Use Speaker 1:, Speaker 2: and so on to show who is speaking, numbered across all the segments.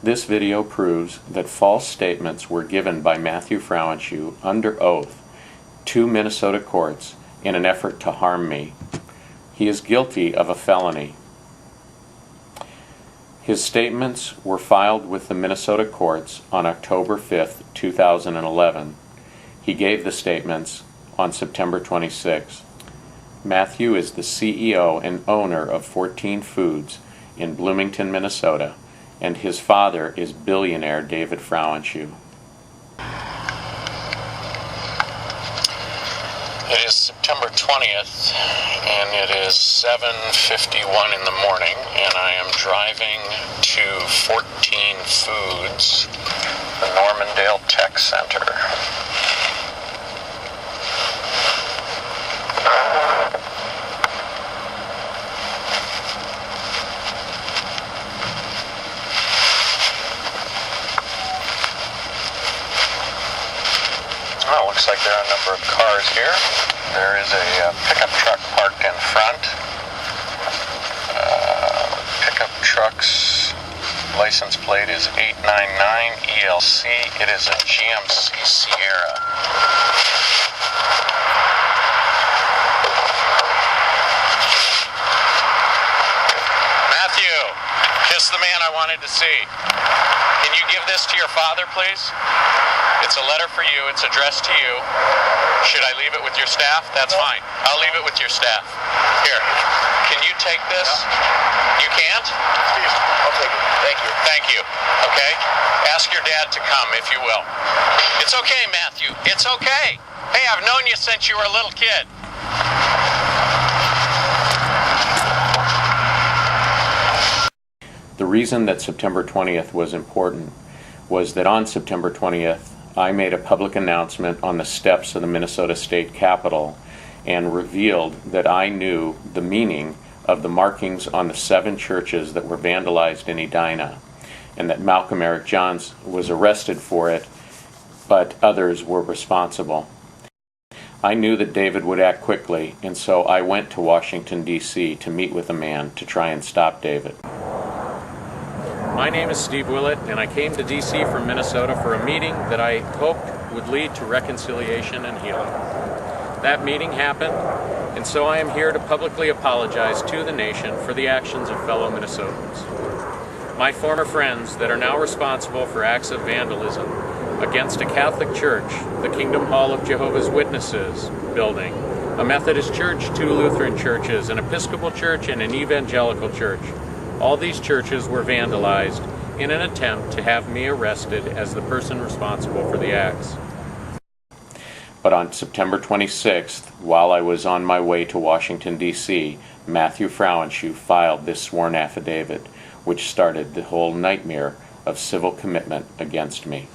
Speaker 1: This video proves that false statements were given by Matthew Frauenschuh under oath to Minnesota courts in an effort to harm me. He is guilty of a felony. His statements were filed with the Minnesota courts on October 5, 2011. He gave the statements on September 26. Matthew is the CEO and owner of 14 Foods in Bloomington, Minnesota, and his father is billionaire David Frauenschuh.
Speaker 2: It is September 20th, and it is 7:51 in the morning, and I am driving to 14 Foods, the Normandale Tech Center. Oh, looks like there are a number of cars here. There is a pickup truck parked in front. Pickup truck's license plate is 899 ELC. It is a GMC Sierra. Matthew, just the man I wanted to see. Can you give this to your father, please? It's a letter for you. It's addressed to you. Should I leave it with your staff? That's fine. I'll leave it with your staff. Here. Can you take this? You can't?
Speaker 3: I'll take it. Thank you.
Speaker 2: Thank you. Okay? Ask your dad to come, if you will. It's okay, Matthew. It's okay. Hey, I've known you since you were a little kid.
Speaker 1: The reason that September 20th was important was that on September 20th, I made a public announcement on the steps of the Minnesota State Capitol and revealed that I knew the meaning of the markings on the 7 churches that were vandalized in Edina, and that Malcolm Eric Johns was arrested for it, but others were responsible. I knew that David would act quickly, and so I went to Washington, D.C. to meet with a man to try and stop David.
Speaker 4: My name is Steve Willett, and I came to D.C. from Minnesota for a meeting that I hoped would lead to reconciliation and healing. That meeting happened, and so I am here to publicly apologize to the nation for the actions of fellow Minnesotans. My former friends that are now responsible for acts of vandalism against a Catholic church, the Kingdom Hall of Jehovah's Witnesses building, a Methodist church, 2 Lutheran churches, an Episcopal church, and an evangelical church. All these churches were vandalized in an attempt to have me arrested as the person responsible for the acts.
Speaker 1: But on September 26th, while I was on my way to Washington, D.C., Matthew Frauenschuh filed this sworn affidavit, which started the whole nightmare of civil commitment against me.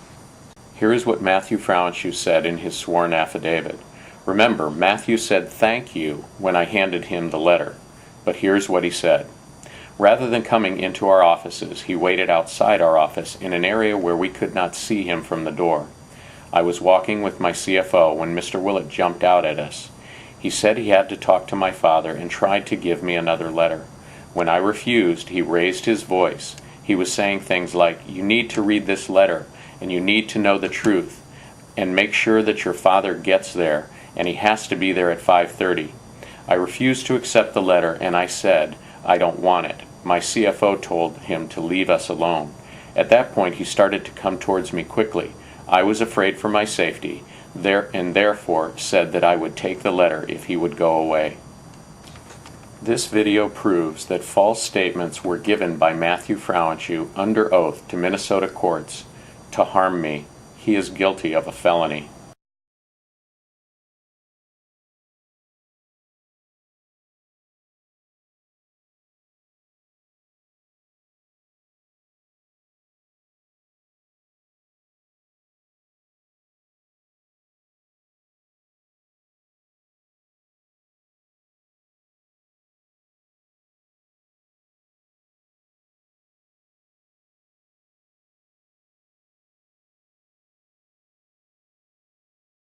Speaker 1: Here is what Matthew Frauenschuh said in his sworn affidavit. Remember, Matthew said thank you when I handed him the letter, but here's what he said. Rather than coming into our offices, he waited outside our office in an area where we could not see him from the door. I was walking with my CFO when Mr. Willett jumped out at us. He said he had to talk to my father and tried to give me another letter. When I refused, he raised his voice. He was saying things like, "You need to read this letter, and you need to know the truth, and make sure that your father gets there, and he has to be there at 5:30. I refused to accept the letter, and I said, "I don't want it." My CFO told him to leave us alone. At that point, he started to come towards me quickly. I was afraid for my safety, and therefore said that I would take the letter if he would go away. This video proves that false statements were given by Matthew Frauenschuh under oath to Minnesota courts to harm me. He is guilty of a felony.